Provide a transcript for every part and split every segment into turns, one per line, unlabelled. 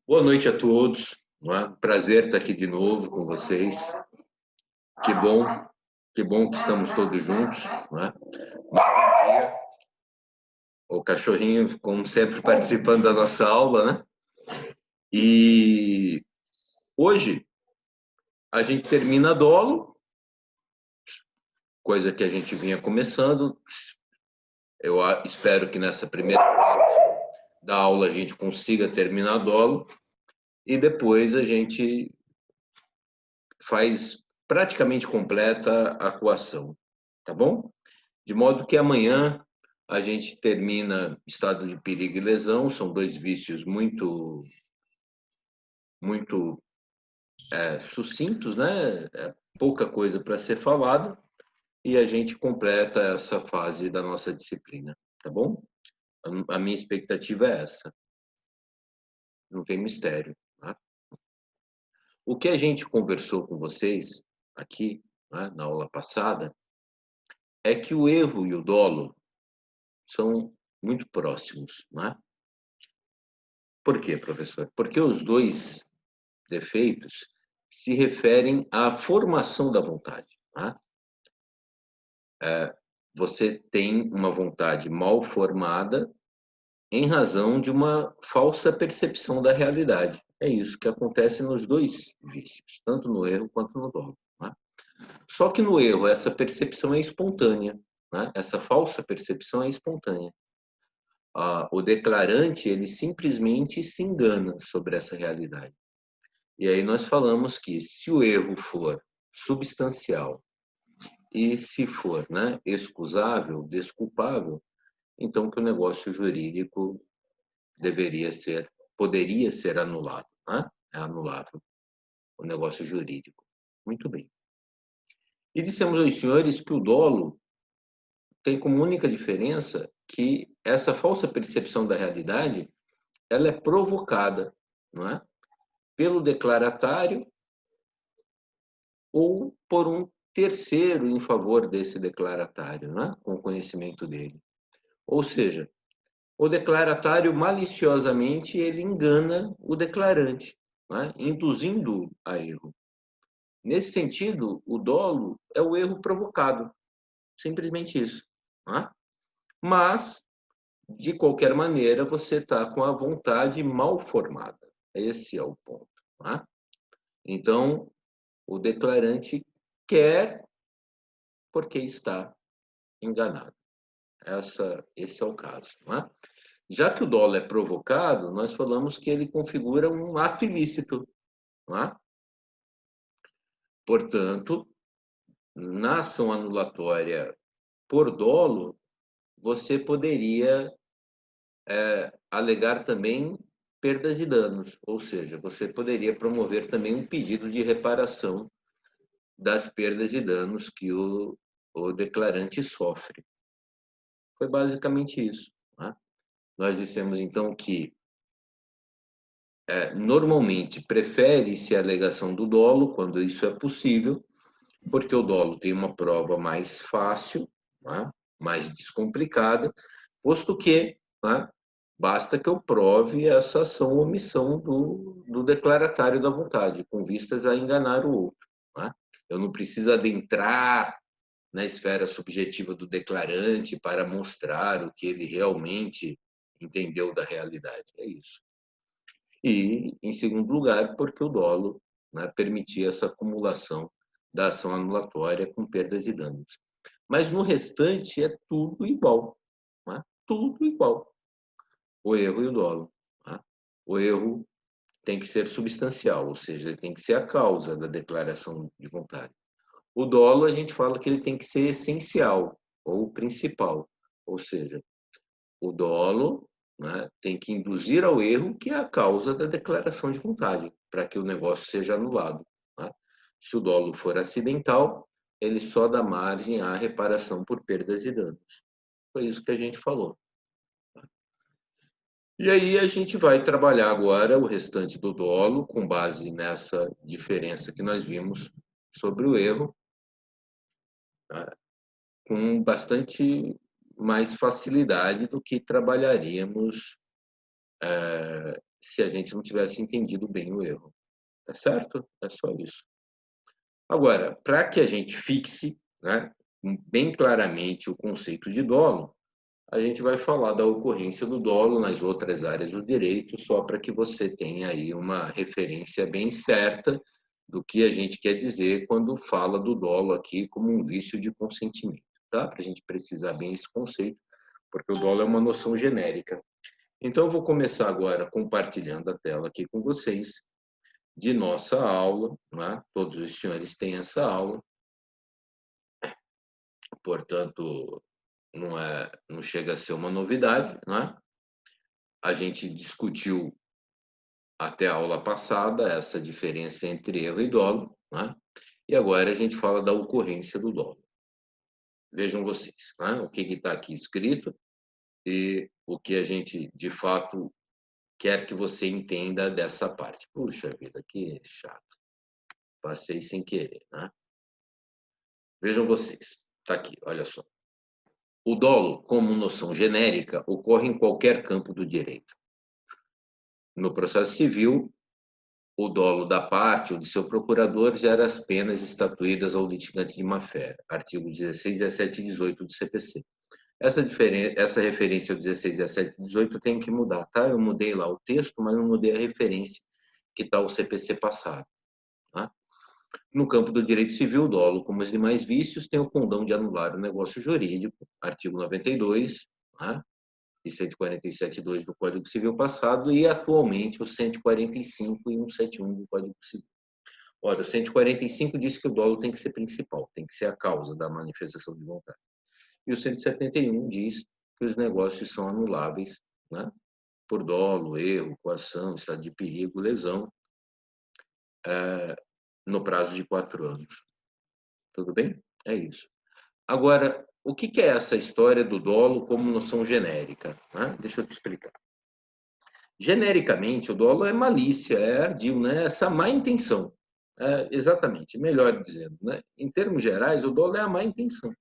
Boa noite a todos. Não é? Prazer estar aqui de novo com vocês. Que bom, que bom que estamos todos juntos. Não é? Bom dia. O cachorrinho, como sempre, participando da nossa aula, né? E hoje a gente termina dolo, coisa que a gente vinha começando. Eu espero que nessa primeira parte da aula a gente consiga terminar dolo e depois a gente faz praticamente completa a coação, tá bom? De modo que amanhã a gente termina estado de perigo e lesão, são dois vícios muito sucintos, né? É pouca coisa para ser falado, e a gente completa essa fase da nossa disciplina, tá bom? A minha expectativa é essa, não tem mistério, tá? O que a gente conversou com vocês aqui, né, na aula passada, é que o erro e o dolo são muito próximos, né? Por quê, professor? Porque os dois defeitos se referem à formação da vontade, né? Você tem uma vontade mal formada em razão de uma falsa percepção da realidade. É isso que acontece nos dois vícios, tanto no erro quanto no dolo, né? Só que no erro essa percepção é espontânea, né? Essa falsa percepção é espontânea. O declarante ele simplesmente se engana sobre essa realidade. E aí nós falamos que se o erro for substancial e se for, né, excusável, desculpável, então que o negócio jurídico poderia ser anulado, né? É anulável o negócio jurídico. Muito bem. E dissemos aos senhores que o dolo tem como única diferença que essa falsa percepção da realidade, ela é provocada, não é? Pelo declaratário ou por um terceiro em favor desse declaratário, né? Com o conhecimento dele. Ou seja, o declaratário maliciosamente ele engana o declarante, né? Induzindo a erro. Nesse sentido, o dolo é o erro provocado, simplesmente isso, né? Mas, de qualquer maneira, você está com a vontade mal formada. Esse é o ponto, né? Então, o declarante quer porque está enganado. Esse é o caso, não é? Já que o dolo é provocado, nós falamos que ele configura um ato ilícito, não é? Portanto, na ação anulatória por dolo, você poderia alegar também perdas e danos, ou seja, você poderia promover também um pedido de reparação das perdas e danos que o declarante sofre. Foi basicamente isso, né? Nós dissemos, então, que normalmente prefere-se a alegação do dolo, quando isso é possível, porque o dolo tem uma prova mais fácil, né? Mais descomplicada, posto que, né, basta que eu prove essa ação ou omissão do declaratário da vontade, com vistas a enganar o outro, né? Eu não preciso adentrar na esfera subjetiva do declarante para mostrar o que ele realmente entendeu da realidade. É isso. E, em segundo lugar, porque o dolo, né, permitia essa acumulação da ação anulatória com perdas e danos. Mas no restante é tudo igual, né? Tudo igual. O erro e o dolo, né? O erro tem que ser substancial, ou seja, ele tem que ser a causa da declaração de vontade. O dolo, a gente fala que ele tem que ser essencial ou principal, ou seja, o dolo, né, tem que induzir ao erro, que é a causa da declaração de vontade, para que o negócio seja anulado, né? Se o dolo for acidental, ele só dá margem à reparação por perdas e danos. Foi isso que a gente falou. E aí a gente vai trabalhar agora o restante do dolo com base nessa diferença que nós vimos sobre o erro, tá? Com bastante mais facilidade do que trabalharíamos se a gente não tivesse entendido bem o erro. Tá certo? É só isso. Agora, para que a gente fixe, né, bem claramente o conceito de dolo, a gente vai falar da ocorrência do dolo nas outras áreas do direito, só para que você tenha aí uma referência bem certa do que a gente quer dizer quando fala do dolo aqui como um vício de consentimento, tá? Para a gente precisar bem esse conceito, porque o dolo é uma noção genérica. Então, eu vou começar agora compartilhando a tela aqui com vocês de nossa aula, né? Todos os senhores têm essa aula, portanto, não chega a ser uma novidade, né? A gente discutiu até a aula passada essa diferença entre erro e dolo, né? E agora a gente fala da ocorrência do dolo. Vejam vocês, né? O que está aqui escrito e o que a gente, de fato, quer que você entenda dessa parte. Puxa vida, que chato. Passei sem querer, né? Vejam vocês, está aqui, olha só. O dolo, como noção genérica, ocorre em qualquer campo do direito. No processo civil, o dolo da parte ou de seu procurador gera as penas estatuídas ao litigante de má-fé. Artigos 16, 17 e 18 do CPC. Essa referência ao 16, 17 e 18 eu tenho que mudar, tá? Eu mudei lá o texto, mas não mudei a referência que está o CPC passado. Tá? No campo do direito civil, o dolo, como os demais vícios, tem o condão de anular o negócio jurídico, artigo 92, tá? E 147.2 do Código Civil passado, e atualmente o 145 e 171 do Código Civil. Ora, o 145 diz que o dolo tem que ser principal, tem que ser a causa da manifestação de vontade. E o 171 diz que os negócios são anuláveis, né? Por dolo, erro, coação, estado de perigo, lesão, no prazo de 4 anos. Tudo bem? É isso. Agora, o que é essa história do dolo como noção genérica? Né? Deixa eu te explicar. Genericamente, o dolo é malícia, é ardil, né? Essa má intenção. Exatamente, melhor dizendo. Né? Em termos gerais, o dolo é a má intenção.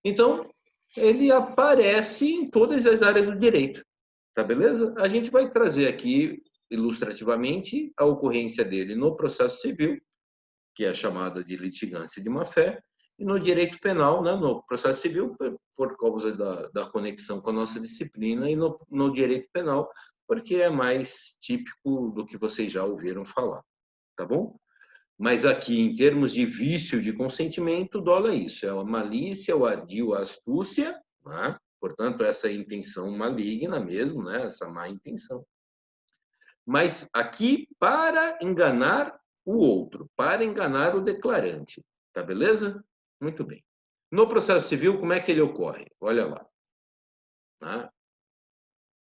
Então, ele aparece em todas as áreas do direito. Tá beleza? A gente vai trazer aqui, ilustrativamente, a ocorrência dele no processo civil, que é a chamada de litigância de má-fé, e no direito penal, né, no processo civil, por causa da conexão com a nossa disciplina, e no direito penal, porque é mais típico do que vocês já ouviram falar, tá bom? Mas aqui, em termos de vício de consentimento, o dolo é isso, é a malícia, o ardil, a astúcia, né? Portanto, essa intenção maligna mesmo, né? Essa má intenção. Mas aqui, para enganar o outro, para enganar o declarante, tá beleza? Muito bem. No processo civil, como é que ele ocorre? Olha lá.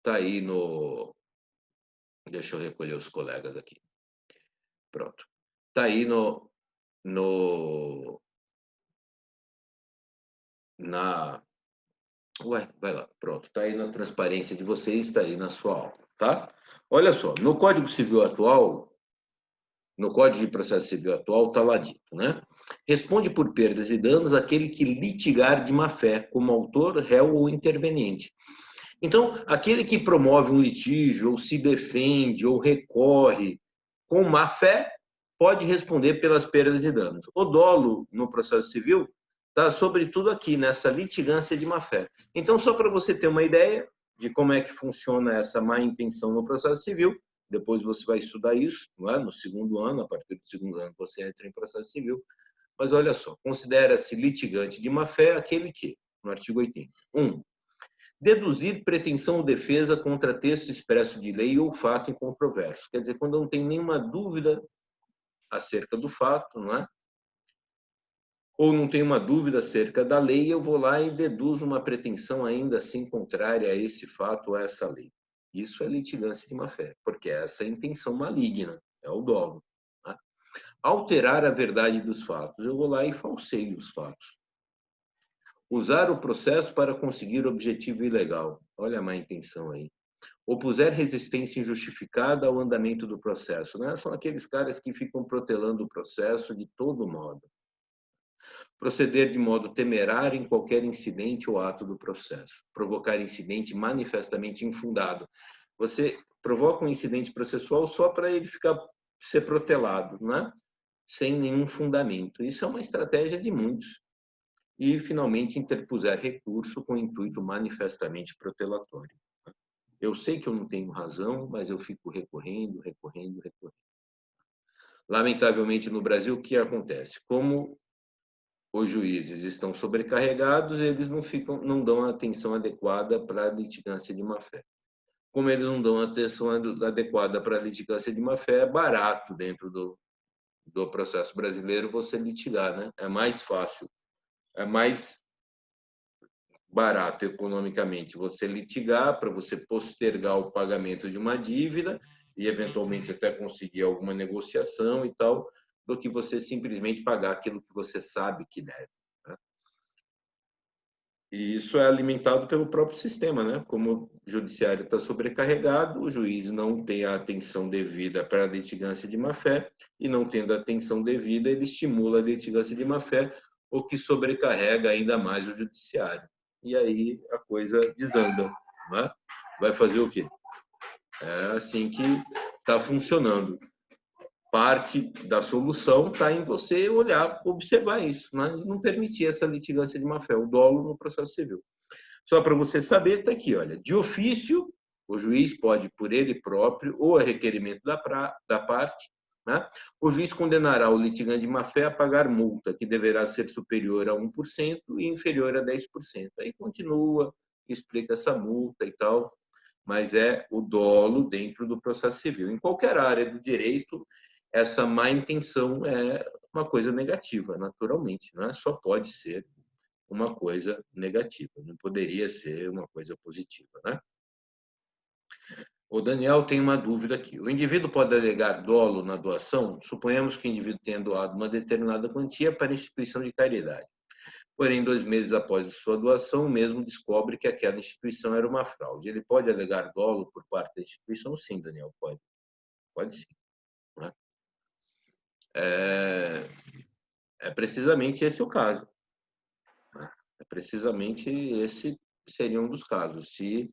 Tá aí no... Deixa eu recolher os colegas aqui. Pronto. Tá aí na... Ué, vai lá. Pronto. Tá aí na transparência de vocês, tá aí na sua aula, tá? Olha só, no Código Civil atual, no Código de Processo Civil atual, está lá dito, né? Responde por perdas e danos aquele que litigar de má-fé, como autor, réu ou interveniente. Então, aquele que promove um litígio, ou se defende, ou recorre com má-fé, pode responder pelas perdas e danos. O dolo no processo civil está, sobretudo, aqui, nessa litigância de má-fé. Então, só para você ter uma ideia de como é que funciona essa má intenção no processo civil, depois você vai estudar isso, não é? No segundo ano, a partir do segundo ano você entra em processo civil. Mas olha só, considera-se litigante de má-fé aquele que, no artigo 80, 1. Deduzir pretensão ou defesa contra texto expresso de lei ou fato incontroverso. Quer dizer, quando eu não tenho nenhuma dúvida acerca do fato, não é? Ou não tenho uma dúvida acerca da lei, eu vou lá e deduzo uma pretensão ainda assim contrária a esse fato ou a essa lei. Isso é litigância de má-fé, porque é essa intenção maligna, é o dolo. Né? Alterar a verdade dos fatos. Eu vou lá e falseio os fatos. Usar o processo para conseguir objetivo ilegal. Olha a má intenção aí. opuser resistência injustificada ao andamento do processo, né? São aqueles caras que ficam protelando o processo de todo modo. Proceder de modo temerário em qualquer incidente ou ato do processo. Provocar incidente manifestamente infundado. Você provoca um incidente processual só para ele ser protelado, né? Sem nenhum fundamento. Isso é uma estratégia de muitos. E, finalmente, interpuser recurso com intuito manifestamente protelatório. Eu sei que eu não tenho razão, mas eu fico recorrendo. Lamentavelmente, no Brasil, o que acontece? Como os juízes estão sobrecarregados, eles não dão atenção adequada para a litigância de má-fé. Como eles não dão atenção adequada para a litigância de má-fé, é barato dentro do processo brasileiro você litigar, né? É mais fácil, é mais barato economicamente você litigar para você postergar o pagamento de uma dívida e eventualmente até conseguir alguma negociação e tal, do que você simplesmente pagar aquilo que você sabe que deve. Né? E isso é alimentado pelo próprio sistema, né? Como o judiciário está sobrecarregado, o juiz não tem a atenção devida para a litigância de má-fé e não tendo a atenção devida, ele estimula a litigância de má-fé, o que sobrecarrega ainda mais o judiciário. E aí a coisa desanda. Né? Vai fazer o quê? É assim que está funcionando. Parte da solução está em você olhar, observar isso, né? Não permitir essa litigância de má-fé, o dolo no processo civil. Só para você saber, está aqui, olha, de ofício, o juiz pode, por ele próprio, ou a requerimento da parte, né? O juiz condenará o litigante de má-fé a pagar multa, que deverá ser superior a 1% e inferior a 10%. Aí continua, explica essa multa e tal, mas é o dolo dentro do processo civil. Em qualquer área do direito, essa má intenção é uma coisa negativa, naturalmente, né? Só pode ser uma coisa negativa, não poderia ser uma coisa positiva, né? O Daniel tem uma dúvida aqui. O indivíduo pode alegar dolo na doação? Suponhamos que o indivíduo tenha doado uma determinada quantia para instituição de caridade. Porém, 2 meses após sua doação, o mesmo descobre que aquela instituição era uma fraude. Ele pode alegar dolo por parte da instituição? Sim, Daniel, pode. Pode sim. Né? É precisamente esse o caso. Né? É precisamente esse seria um dos casos. Se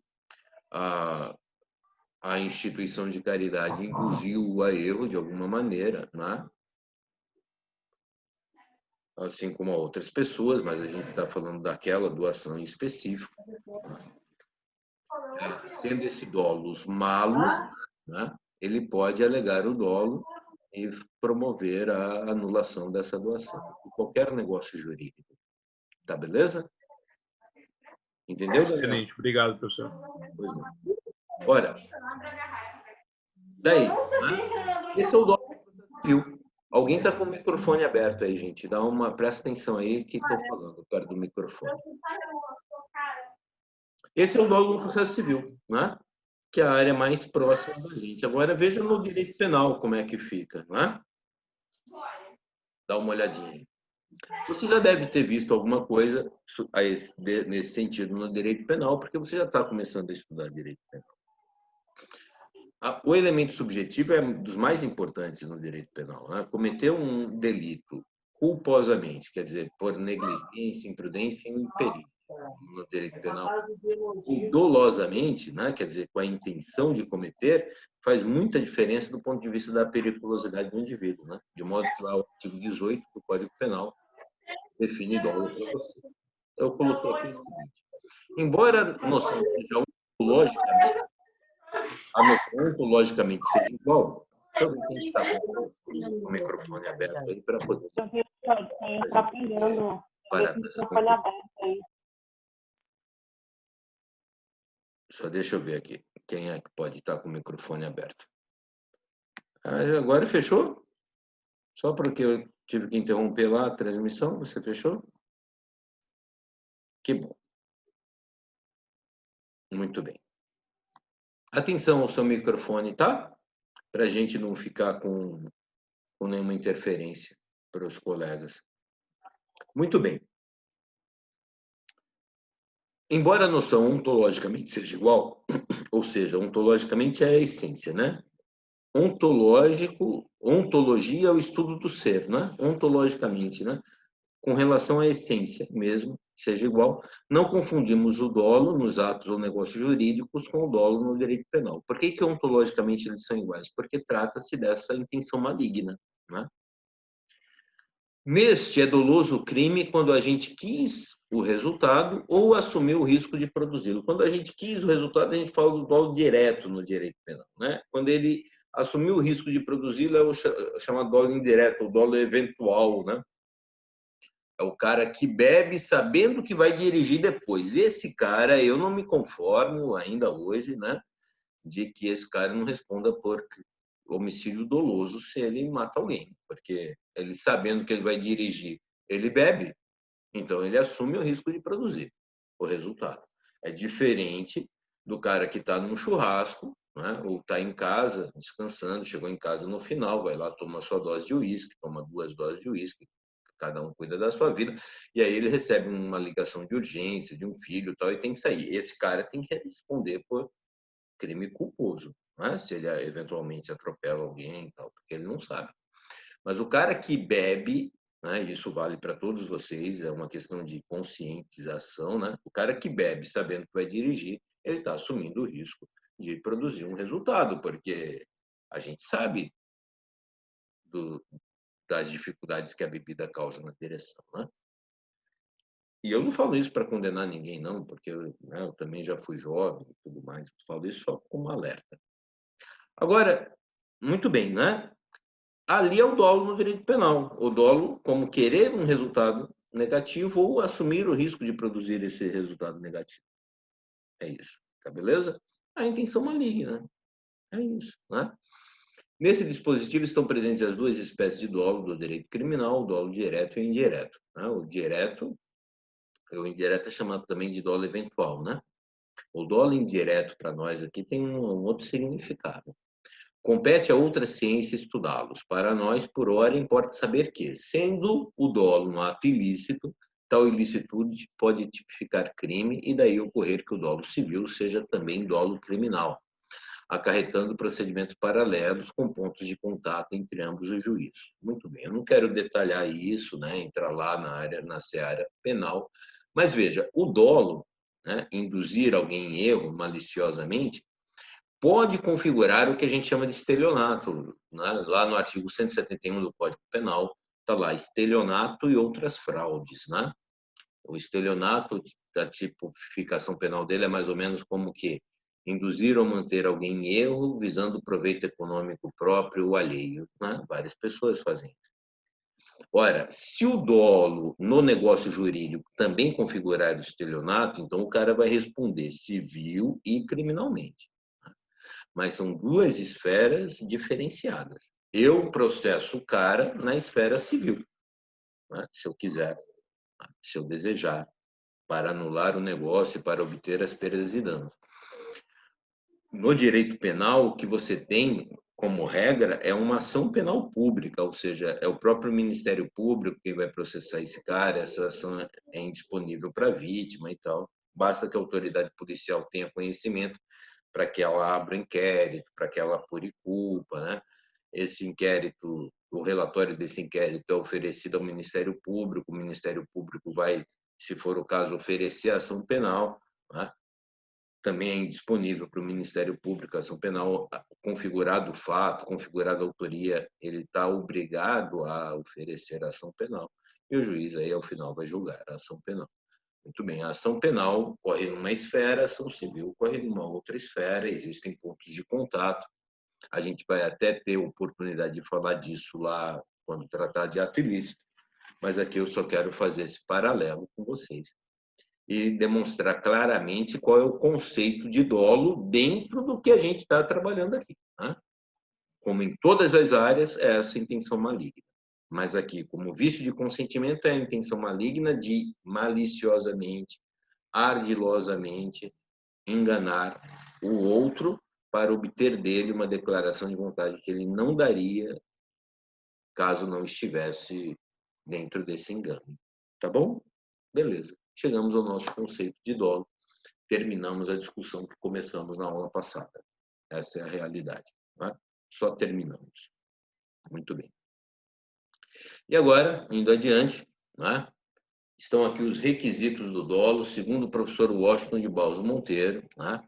a instituição de caridade induziu a erro de alguma maneira, né? Assim como a outras pessoas, mas a gente está falando daquela doação em específico. Sendo esse dolo malo, né? Ele pode alegar o dolo e promover a anulação dessa doação. Qualquer negócio jurídico. Tá beleza? Entendeu, Daniel?
Excelente, obrigado, professor.
Pois não. Ora, daí, né? Esse é o dolo civil. Alguém está com o microfone aberto aí, gente. Presta atenção aí que estou falando perto do microfone. Esse é o dolo no processo civil, né? Que é a área mais próxima da gente. Agora veja no direito penal como é que fica, né? Dá uma olhadinha aí. Você já deve ter visto alguma coisa nesse sentido no direito penal, porque você já está começando a estudar direito penal. O elemento subjetivo é um dos mais importantes no direito penal. Né? Cometer um delito culposamente, quer dizer, por negligência, imprudência e imperícia no direito penal, ou dolosamente, né? Quer dizer, com a intenção de cometer, faz muita diferença do ponto de vista da periculosidade do indivíduo. Né? De modo que lá o artigo 18 do Código Penal define dolo para você. Eu coloquei aqui o seguinte: embora a noção seja ontologicamente seja igual, eu vou ter que estar com o microfone aberto aí para poder.
Está pegando o microfone aberto aí.
Só deixa eu ver aqui. Quem é que pode estar com o microfone aberto? Agora fechou? Só porque eu tive que interromper lá a transmissão, você fechou? Que bom. Muito bem. Atenção ao seu microfone, tá? Para a gente não ficar com nenhuma interferência para os colegas. Muito bem. Embora a noção ontologicamente seja igual, ou seja, ontologicamente é a essência, né? Ontológico, ontologia é o estudo do ser, né? Ontologicamente, né? Com relação à essência mesmo, seja igual, não confundimos o dolo nos atos ou negócios jurídicos com o dolo no direito penal. Por que ontologicamente eles são iguais? Porque trata-se dessa intenção maligna, né? Neste é doloso o crime quando a gente quis o resultado ou assumiu o risco de produzi-lo. Quando a gente quis o resultado, a gente fala do dolo direto no direito penal, né? Quando ele assumiu o risco de produzi-lo, é o chamado dolo indireto, o dolo eventual, né? É o cara que bebe sabendo que vai dirigir depois. Esse cara, eu não me conformo ainda hoje, né? De que esse cara não responda por homicídio doloso se ele mata alguém. Porque ele sabendo que ele vai dirigir, ele bebe, então ele assume o risco de produzir o resultado. É diferente do cara que está num churrasco, né? Ou está em casa, descansando, chegou em casa no final, vai lá, toma sua dose de uísque, toma 2 doses de uísque, cada um cuida da sua vida, e aí ele recebe uma ligação de urgência de um filho tal, e tem que sair. Esse cara tem que responder por crime culposo, né? Se ele eventualmente atropela alguém tal, porque ele não sabe. Mas o cara que bebe, né? Isso vale para todos vocês, é uma questão de conscientização, né? O cara que bebe sabendo que vai dirigir, ele está assumindo o risco de produzir um resultado, porque a gente sabe do, das dificuldades que a bebida causa na direção, né? E eu não falo isso para condenar ninguém, não, porque né, eu também já fui jovem e tudo mais. Eu falo isso só como alerta. Agora, muito bem, né? Ali é o dolo no direito penal. O dolo como querer um resultado negativo ou assumir o risco de produzir esse resultado negativo. É isso. Tá beleza? A intenção maligna. É isso, né? Nesse dispositivo estão presentes as duas espécies de dolo do direito criminal, o dolo direto e o indireto. Né? O direto, o indireto é chamado também de dolo eventual, né? O dolo indireto para nós aqui tem um outro significado. Compete a outra ciência estudá-los. Para nós, por hora, importa saber que, sendo o dolo um ato ilícito, tal ilicitude pode tipificar crime e daí ocorrer que o dolo civil seja também dolo criminal, acarretando procedimentos paralelos com pontos de contato entre ambos os juízos. Muito bem, eu não quero detalhar isso, né, entrar lá na seara penal, mas veja, o dolo, né, induzir alguém em erro maliciosamente, pode configurar o que a gente chama de estelionato. Né? Lá no artigo 171 do Código Penal, está lá, estelionato e outras fraudes. Né? O estelionato, a tipificação penal dele é mais ou menos como que induzir ou manter alguém em erro visando proveito econômico próprio ou alheio. Né? Várias pessoas fazem isso. Ora, se o dolo no negócio jurídico também configurar o estelionato, então o cara vai responder civil e criminalmente. Mas são duas esferas diferenciadas. Eu processo o cara na esfera civil, né? Se eu quiser, se eu desejar, para anular o negócio e para obter as perdas e danos. No direito penal, o que você tem como regra é uma ação penal pública, ou seja, é o próprio Ministério Público que vai processar esse cara, essa ação é indisponível para a vítima e tal. Basta que a autoridade policial tenha conhecimento para que ela abra o inquérito, para que ela apure culpa, né? Esse inquérito, o relatório desse inquérito é oferecido ao Ministério Público, o Ministério Público vai, se for o caso, oferecer a ação penal, né? Também é indisponível para o Ministério Público a ação penal, configurado o fato, configurada a autoria, ele está obrigado a oferecer a ação penal, e o juiz aí, ao final, vai julgar a ação penal. Muito bem, a ação penal corre numa esfera, a ação civil corre numa outra esfera, existem pontos de contato. A gente vai até ter oportunidade de falar disso lá quando tratar de ato ilícito, mas aqui eu só quero fazer esse paralelo com vocês e demonstrar claramente qual é o conceito de dolo dentro do que a gente está trabalhando aqui. Né? Como em todas as áreas, é essa intenção maligna. Mas aqui, como vício de consentimento, é a intenção maligna de maliciosamente, ardilosamente enganar o outro para obter dele uma declaração de vontade que ele não daria caso não estivesse dentro desse engano. Tá bom? Beleza. Chegamos ao nosso conceito de dolo. terminamos a discussão que começamos na aula passada. Essa é a realidade. Né? Só terminamos. Muito bem. E agora, indo adiante, né? Estão aqui os requisitos do dolo, segundo o professor Washington de Barros Monteiro. Né?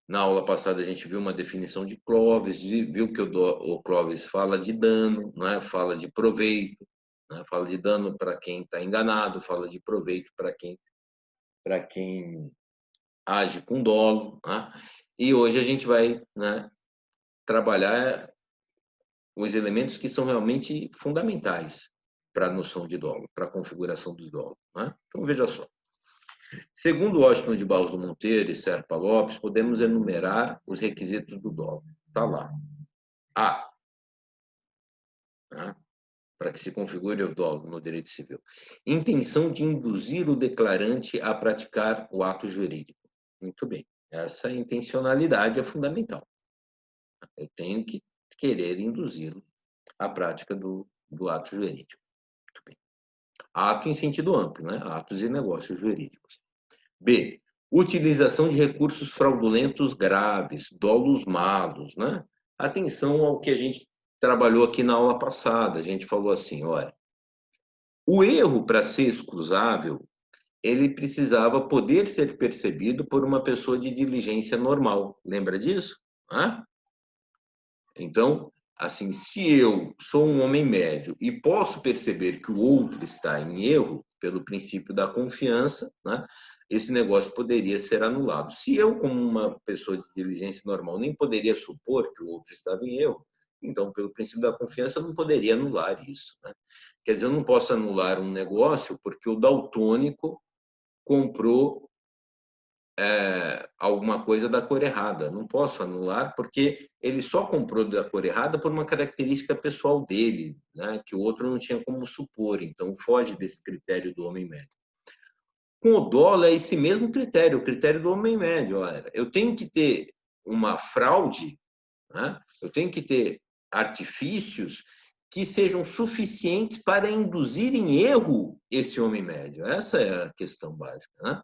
Na aula passada a gente viu uma definição de Clovis, viu que o Clovis fala de dano, né? Fala de proveito, né? Fala de dano para quem está enganado, fala de proveito para quem age com dolo. Né? E hoje a gente vai, né, trabalhar os elementos que são realmente fundamentais para a noção de dolo, para a configuração dos dolos. Né? Então, veja só. Segundo Washington de Barros Monteiro e Serpa Lopes, podemos enumerar os requisitos do dolo. Está lá. A. Né? Para que se configure o dolo no direito civil. Intenção de induzir o declarante a praticar o ato jurídico. Muito bem. Essa intencionalidade é fundamental. Eu tenho que querer induzi-lo à prática do ato jurídico. Muito bem. Ato em sentido amplo, né? Atos e negócios jurídicos. B. Utilização de recursos fraudulentos graves, dolos malos, né? Atenção ao que a gente trabalhou aqui na aula passada. A gente falou assim, olha, o erro, para ser excusável, ele precisava poder ser percebido por uma pessoa de diligência normal. Lembra disso? Hã? Então, assim, se eu sou um homem médio e posso perceber que o outro está em erro, pelo princípio da confiança, né, esse negócio poderia ser anulado. Se eu, como uma pessoa de diligência normal, nem poderia supor que o outro estava em erro, então, pelo princípio da confiança, eu não poderia anular isso. Né? Quer dizer, eu não posso anular um negócio porque o daltônico comprou alguma coisa da cor errada. Não posso anular porque ele só comprou da cor errada por uma característica pessoal dele, né, que o outro não tinha como supor. Então, foge desse critério do homem médio. Com o dolo é esse mesmo critério, o critério do homem médio. Olha, eu tenho que ter uma fraude, né? Eu tenho que ter artifícios que sejam suficientes para induzir em erro esse homem médio. Essa é a questão básica. Né?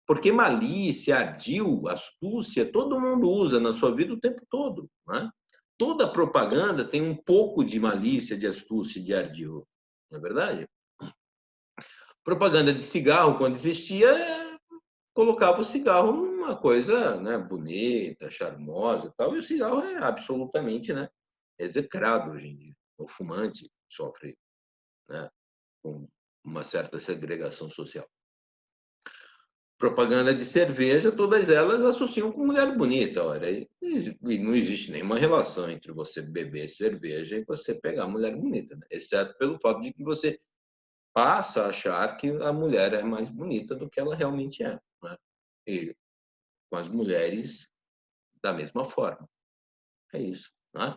Porque malícia, ardil, astúcia, todo mundo usa na sua vida o tempo todo. Né? Toda propaganda tem um pouco de malícia, de astúcia, de ardil. Não é verdade? Propaganda de cigarro, quando existia, colocava o cigarro numa coisa, né, bonita, charmosa e tal, e o cigarro é absolutamente, né, execrado hoje em dia. O fumante sofre, né, com uma certa segregação social. Propaganda de cerveja, todas elas associam com mulher bonita. Olha, e não existe nenhuma relação entre você beber cerveja e você pegar mulher bonita, né? Exceto pelo fato de que você passa a achar que a mulher é mais bonita do que ela realmente é. Né? E com as mulheres da mesma forma. É isso. Né?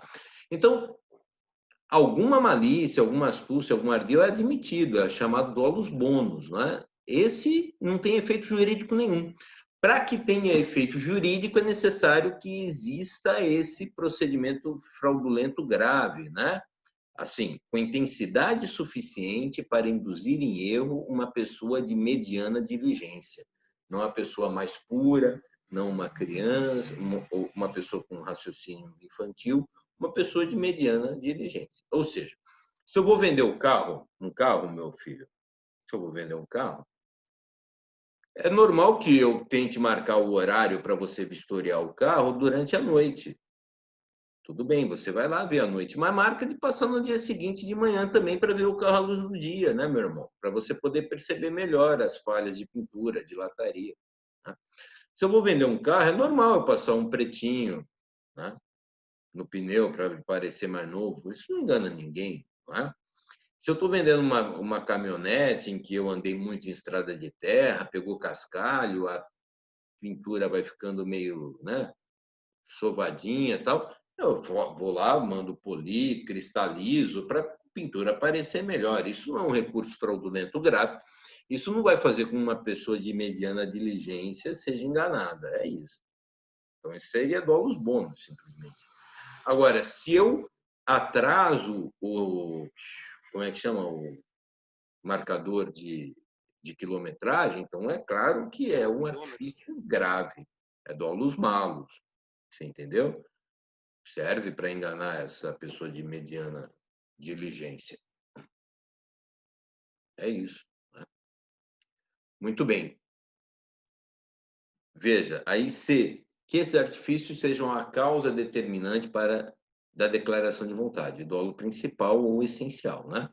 Então, alguma malícia, alguma astúcia, algum ardil é admitido, é chamado dolus bonus. Né? Esse não tem efeito jurídico nenhum. Para que tenha efeito jurídico, é necessário que exista esse procedimento fraudulento grave, né? Assim, com intensidade suficiente para induzir em erro uma pessoa de mediana diligência, não a pessoa mais pura, não uma criança, uma pessoa com raciocínio infantil, uma pessoa de mediana diligência. Ou seja, se eu vou vender um carro, meu filho, se eu vou vender um carro, é normal que eu tente marcar o horário para você vistoriar o carro durante a noite. Tudo bem, você vai lá ver à noite, mas marca de passar no dia seguinte de manhã também para ver o carro à luz do dia, né, meu irmão? Para você poder perceber melhor as falhas de pintura, de lataria. Né? Se eu vou vender um carro, é normal eu passar um pretinho, né, no pneu para parecer mais novo. Isso não engana ninguém. Né? Se eu estou vendendo uma caminhonete em que eu andei muito em estrada de terra, pegou cascalho, a pintura vai ficando meio, né, sovadinha e tal, eu vou lá, mando polir, cristalizo para a pintura parecer melhor. Isso não é um recurso fraudulento grave. Isso não vai fazer com que uma pessoa de mediana diligência seja enganada. É isso. Então, isso seria dolus bonus, simplesmente. Agora, se eu atraso como é que chama? O marcador de de quilometragem, então é claro que é um artifício grave, é dolos malos, você entendeu? Serve para enganar essa pessoa de mediana diligência. É isso. Né? Muito bem. Veja, aí C, que esses artifícios sejam a causa determinante da declaração de vontade, dolo principal ou essencial, né?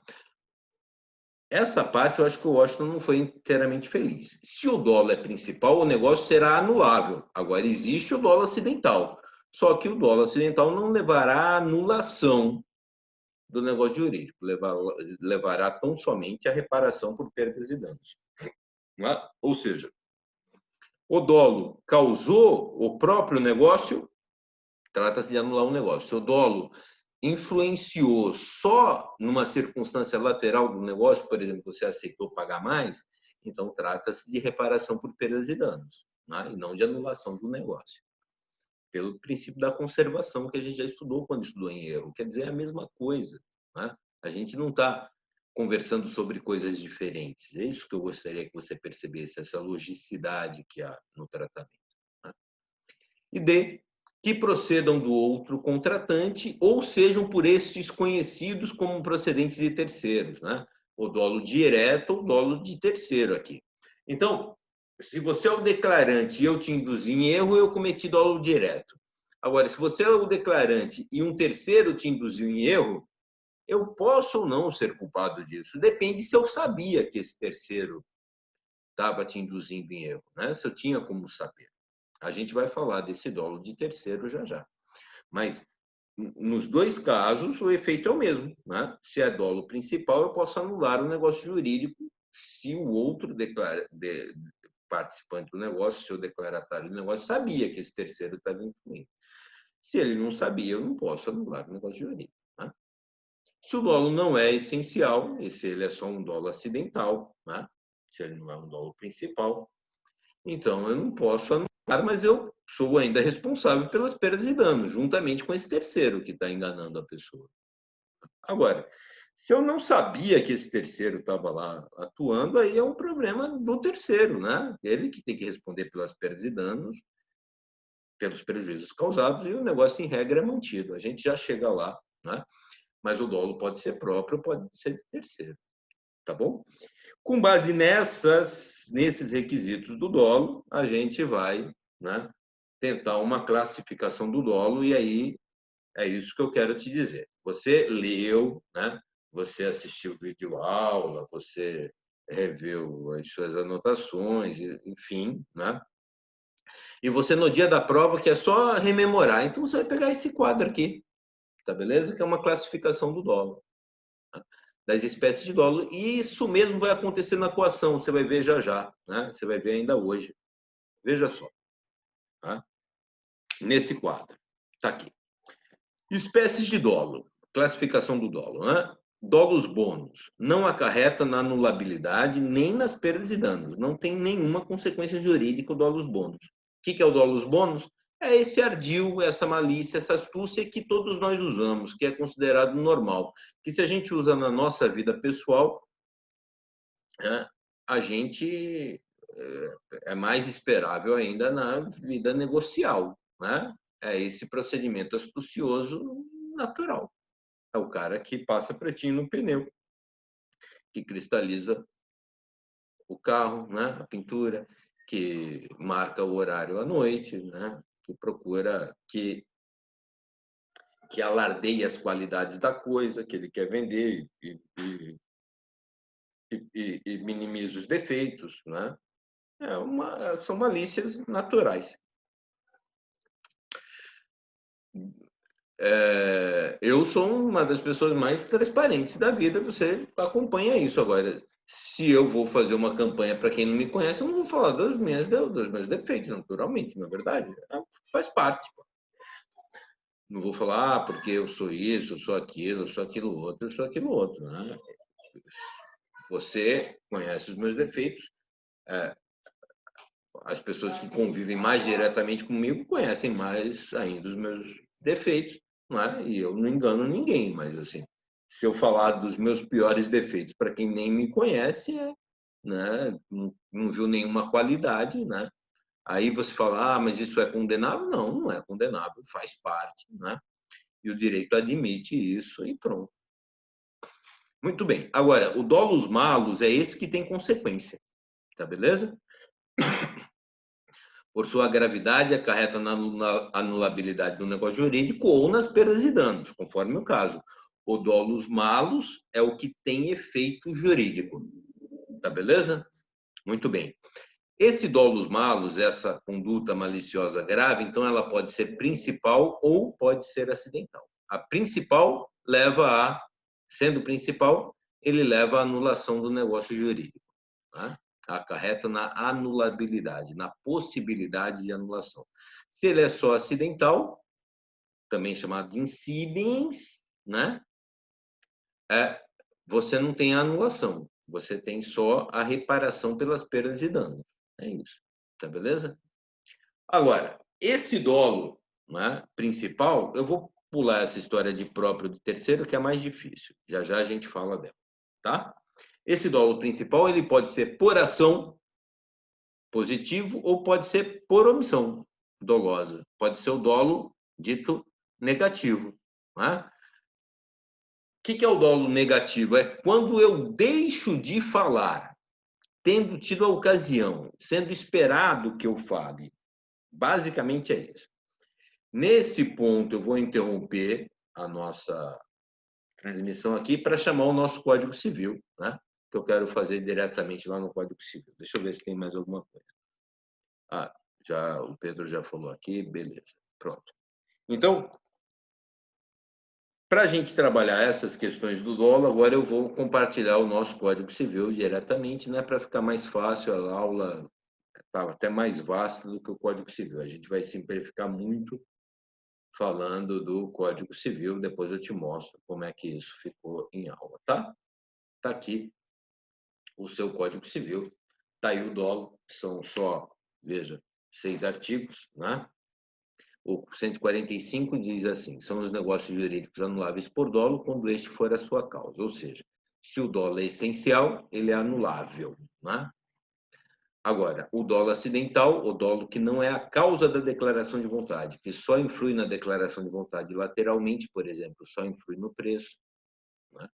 Essa parte eu acho que o Washington não foi inteiramente feliz. Se o dolo é principal, o negócio será anulável. Agora, existe o dolo acidental. Só que o dolo acidental não levará à anulação do negócio jurídico, levará tão somente à reparação por perdas e danos. Né? Ou seja, o dolo causou o próprio negócio, trata-se de anular um negócio. Se o dolo influenciou só numa circunstância lateral do negócio, por exemplo, você aceitou pagar mais, então trata-se de reparação por perdas e danos, né? E não de anulação do negócio. Pelo princípio da conservação que a gente já estudou quando estudou em erro. Quer dizer, é a mesma coisa. Né? A gente não está conversando sobre coisas diferentes. É isso que eu gostaria que você percebesse, essa logicidade que há no tratamento. Né? E D, que procedam do outro contratante ou sejam por estes conhecidos como procedentes de terceiros, né? O dolo direto ou dolo de terceiro aqui. Então, se você é o declarante e eu te induzi em erro, eu cometi dolo direto. Agora, se você é o declarante e um terceiro te induziu em erro, eu posso ou não ser culpado disso. Depende se eu sabia que esse terceiro estava te induzindo em erro, né? Se eu tinha como saber. A gente vai falar desse dolo de terceiro já já. Mas, nos dois casos, o efeito é o mesmo. Né? Se é dolo principal, eu posso anular o negócio jurídico se o outro participante do negócio, se o declaratário do negócio, sabia que esse terceiro estava influindo. Se ele não sabia, eu não posso anular o negócio jurídico. Né? Se o dolo não é essencial, e se ele é só um dolo acidental, né? Se ele não é um dolo principal, então eu não posso anular, mas eu sou ainda responsável pelas perdas e danos, juntamente com esse terceiro que está enganando a pessoa. Agora, se eu não sabia que esse terceiro estava lá atuando, aí é um problema do terceiro, né? Ele que tem que responder pelas perdas e danos, pelos prejuízos causados, e o negócio, em regra, é mantido. A gente já chega lá, né? Mas o dolo pode ser próprio, pode ser de terceiro. Tá bom? Com base nesses requisitos do dolo, a gente vai, né, tentar uma classificação do dolo, e aí é isso que eu quero te dizer. Você leu, né, você assistiu vídeo aula, você reviu as suas anotações, enfim, né? E você, no dia da prova, que é só rememorar, então você vai pegar esse quadro aqui, tá beleza? Que é uma classificação do dolo. Das espécies de dolo. E isso mesmo vai acontecer na coação, você vai ver já já, né? Você vai ver ainda hoje. Veja só. Tá? Nesse quadro. Está aqui. Espécies de dolo. Classificação do dolo. Né? Dolos bônus. Não acarreta na anulabilidade nem nas perdas e danos. Não tem nenhuma consequência jurídica o dolos bônus. O que é o dolos bônus? É esse ardil, essa malícia, essa astúcia que todos nós usamos, que é considerado normal. Que se a gente usa na nossa vida pessoal, a gente é mais esperável ainda na vida negocial. Né? É esse procedimento astucioso natural. É o cara que passa pretinho no pneu, que cristaliza o carro, né? A pintura, que marca o horário à noite, né? Que procura que alardeia as qualidades da coisa que ele quer vender e minimiza os defeitos, né? São malícias naturais. Eu sou uma das pessoas mais transparentes da vida, você acompanha isso. Agora, se eu vou fazer uma campanha para quem não me conhece, eu não vou falar dos meus defeitos, naturalmente, na verdade. Faz parte. Não vou falar porque eu sou isso, eu sou aquilo outro, eu sou aquilo outro. Né? Você conhece os meus defeitos. As pessoas que convivem mais diretamente comigo conhecem mais ainda os meus defeitos, não é? E eu não engano ninguém, mas assim, se eu falar dos meus piores defeitos para quem nem me conhece, né? Não viu nenhuma qualidade, né? Aí você fala, mas isso é condenável? Não, não é condenável, faz parte, né? E o direito admite isso e pronto. Muito bem. Agora, o dolus malus é esse que tem consequência, tá beleza? Por sua gravidade, acarreta na anulabilidade do negócio jurídico ou nas perdas e danos, conforme o caso. O dolus malus é o que tem efeito jurídico, tá beleza? Muito bem. Esse dolus malus, essa conduta maliciosa grave, então ela pode ser principal ou pode ser acidental. A principal sendo principal, ele leva à anulação do negócio jurídico, tá? Acarreta na anulabilidade, na possibilidade de anulação. Se ele é só acidental, também chamado de incidens, né? Você não tem a anulação, você tem só a reparação pelas perdas e danos. É isso, tá beleza? Agora, esse dolo, né, principal, eu vou pular essa história de próprio do terceiro, que é mais difícil. Já já a gente fala dela, tá? Esse dolo principal, ele pode ser por ação, positivo, ou pode ser por omissão, dolosa. Pode ser o dolo dito negativo, né? O que é o dolo negativo? É quando eu deixo de falar, tendo tido a ocasião, sendo esperado que eu fale. Basicamente é isso. Nesse ponto, eu vou interromper a nossa transmissão aqui para chamar o nosso Código Civil, né? Que eu quero fazer diretamente lá no Código Civil. Deixa eu ver se tem mais alguma coisa. O Pedro já falou aqui, beleza. Pronto. Então, para a gente trabalhar essas questões do dolo, agora eu vou compartilhar o nosso Código Civil diretamente, né? Para ficar mais fácil, a aula estava até mais vasta do que o Código Civil. A gente vai simplificar muito falando do Código Civil, depois eu te mostro como é que isso ficou em aula, tá? Tá aqui o seu Código Civil, tá aí o dolo, são só, veja, 6 artigos, né? O 145 diz assim, são os negócios jurídicos anuláveis por dolo quando este for a sua causa, ou seja, se o dolo é essencial, ele é anulável, né? Agora, o dolo acidental, o dolo que não é a causa da declaração de vontade, que só influi na declaração de vontade lateralmente, por exemplo, só influi no preço, né?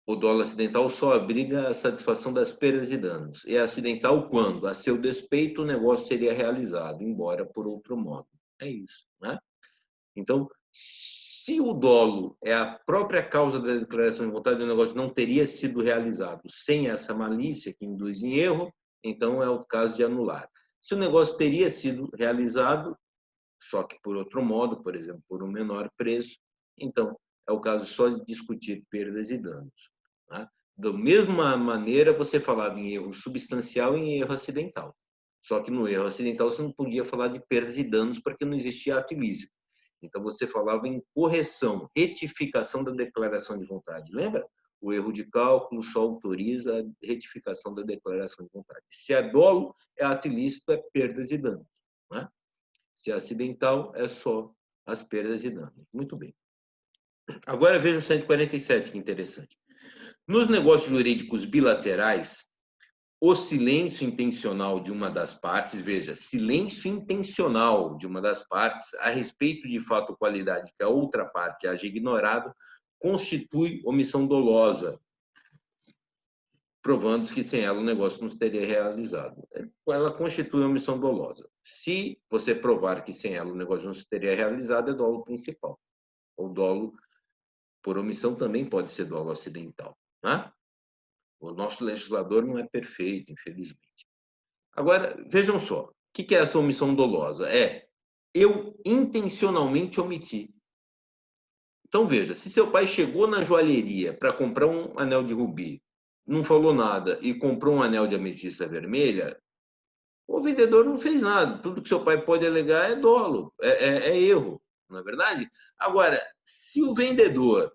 O dolo acidental só abriga a satisfação das perdas e danos. É acidental quando, a seu despeito, o negócio seria realizado, embora por outro modo. É isso, né? Então, se o dolo é a própria causa da declaração de vontade, o negócio não teria sido realizado sem essa malícia que induz em erro, então é o caso de anular. Se o negócio teria sido realizado, só que por outro modo, por exemplo, por um menor preço, então é o caso só de discutir perdas e danos, tá? Da mesma maneira, você falava em erro substancial e em erro acidental. Só que no erro acidental você não podia falar de perdas e danos porque não existia ato ilícito. Então você falava em correção, retificação da declaração de vontade. Lembra? O erro de cálculo só autoriza a retificação da declaração de vontade. Se é dolo, é ato ilícito, é perdas e danos, né? Se é acidental, é só as perdas e danos. Muito bem. Agora veja o 147, que interessante. Nos negócios jurídicos bilaterais, o silêncio intencional de uma das partes, veja, silêncio intencional de uma das partes a respeito de fato ou qualidade que a outra parte haja ignorado, constitui omissão dolosa, provando que sem ela o negócio não teria realizado. Ela constitui omissão dolosa. Se você provar que sem ela o negócio não se teria realizado, é dolo principal. O dolo por omissão também pode ser dolo acidental, né? O nosso legislador não é perfeito, infelizmente. Agora, vejam só, o que é essa omissão dolosa? É eu intencionalmente omiti. Então, veja, se seu pai chegou na joalheria para comprar um anel de rubi, não falou nada e comprou um anel de ametista vermelha, o vendedor não fez nada. Tudo que seu pai pode alegar é dolo, é erro, não é verdade? Agora, se o vendedor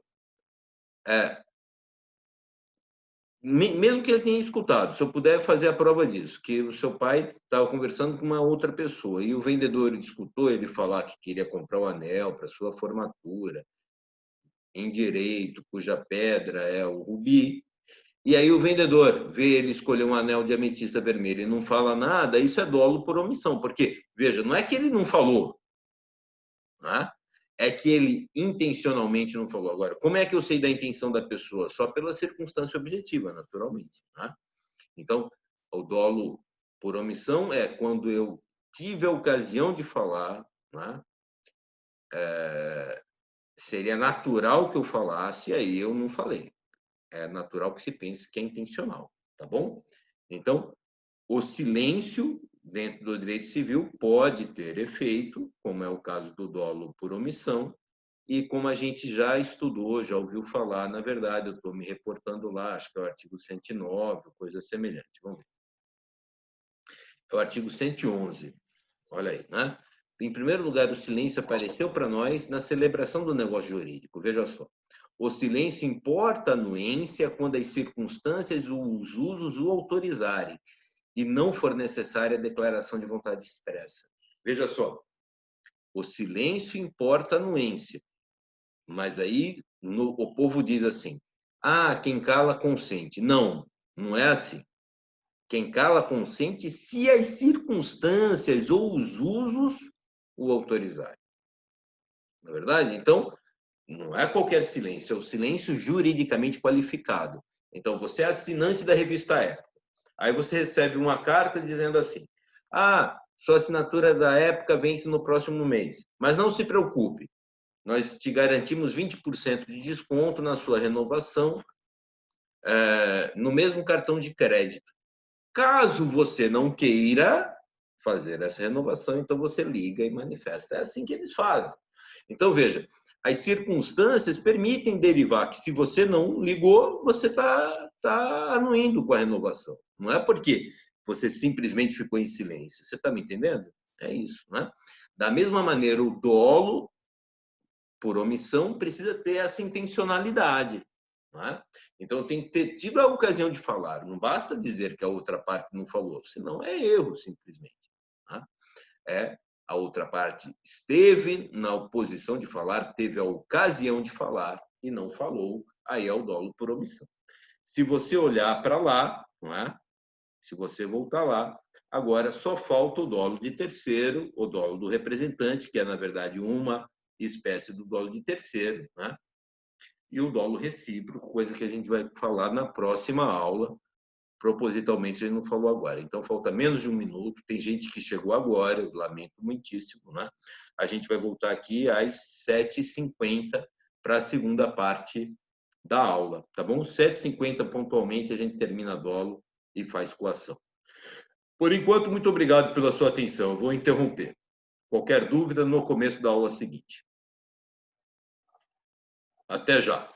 mesmo que ele tenha escutado, se eu puder fazer a prova disso, que o seu pai estava conversando com uma outra pessoa e o vendedor escutou ele falar que queria comprar o anel para sua formatura em direito, cuja pedra é o rubi, e aí o vendedor vê ele escolher um anel de ametista vermelho e não fala nada, isso é dolo por omissão. Porque, veja, não é que ele não falou, né? É que ele intencionalmente não falou. Agora, como é que eu sei da intenção da pessoa? Só pela circunstância objetiva, naturalmente. Né? Então, o dolo por omissão é quando eu tive a ocasião de falar, né? Seria natural que eu falasse, e aí eu não falei. É natural que se pense que é intencional, tá bom? Então, o silêncio dentro do direito civil pode ter efeito, como é o caso do dolo por omissão, e como a gente já estudou, já ouviu falar, na verdade, eu estou me reportando lá, acho que é o artigo 109, coisa semelhante. Vamos ver. É o artigo 111. Olha aí, né? Em primeiro lugar, o silêncio apareceu para nós na celebração do negócio jurídico. Veja só. O silêncio importa a anuência quando as circunstâncias ou os usos o autorizarem e não for necessária a declaração de vontade expressa. Veja só. O silêncio importa a anuência. Mas aí o povo diz assim: ah, quem cala consente. Não, não é assim. Quem cala consente se as circunstâncias ou os usos o autorizarem. Não é verdade? Então, não é qualquer silêncio, é o silêncio juridicamente qualificado. Então, você é assinante da revista Época. Aí você recebe uma carta dizendo assim: ah, sua assinatura da Época vence no próximo mês. Mas não se preocupe, nós te garantimos 20% de desconto na sua renovação no mesmo cartão de crédito. Caso você não queira fazer essa renovação, então você liga e manifesta. É assim que eles fazem. Então, veja, as circunstâncias permitem derivar que se você não ligou, você está anuindo com a renovação. Não é porque você simplesmente ficou em silêncio. Você está me entendendo? É isso. Né? Da mesma maneira, o dolo por omissão precisa ter essa intencionalidade. Não é? Então, tem que ter tido a ocasião de falar. Não basta dizer que a outra parte não falou, senão é erro, simplesmente. Não é? A outra parte esteve na posição de falar, teve a ocasião de falar e não falou, aí é o dolo por omissão. Se você olhar para lá, não é? Se você voltar lá, agora só falta o dolo de terceiro, o dolo do representante, que é, na verdade, uma espécie do dolo de terceiro, né? E o dolo recíproco, coisa que a gente vai falar na próxima aula. Propositalmente, ele não falou agora. Então, falta menos de um minuto. Tem gente que chegou agora, eu lamento muitíssimo, né? A gente vai voltar aqui às 7h50 para a segunda parte da aula, tá bom? 7h50 pontualmente, a gente termina a dolo e faz coação. Por enquanto, muito obrigado pela sua atenção. Eu vou interromper. Qualquer dúvida no começo da aula seguinte. Até já.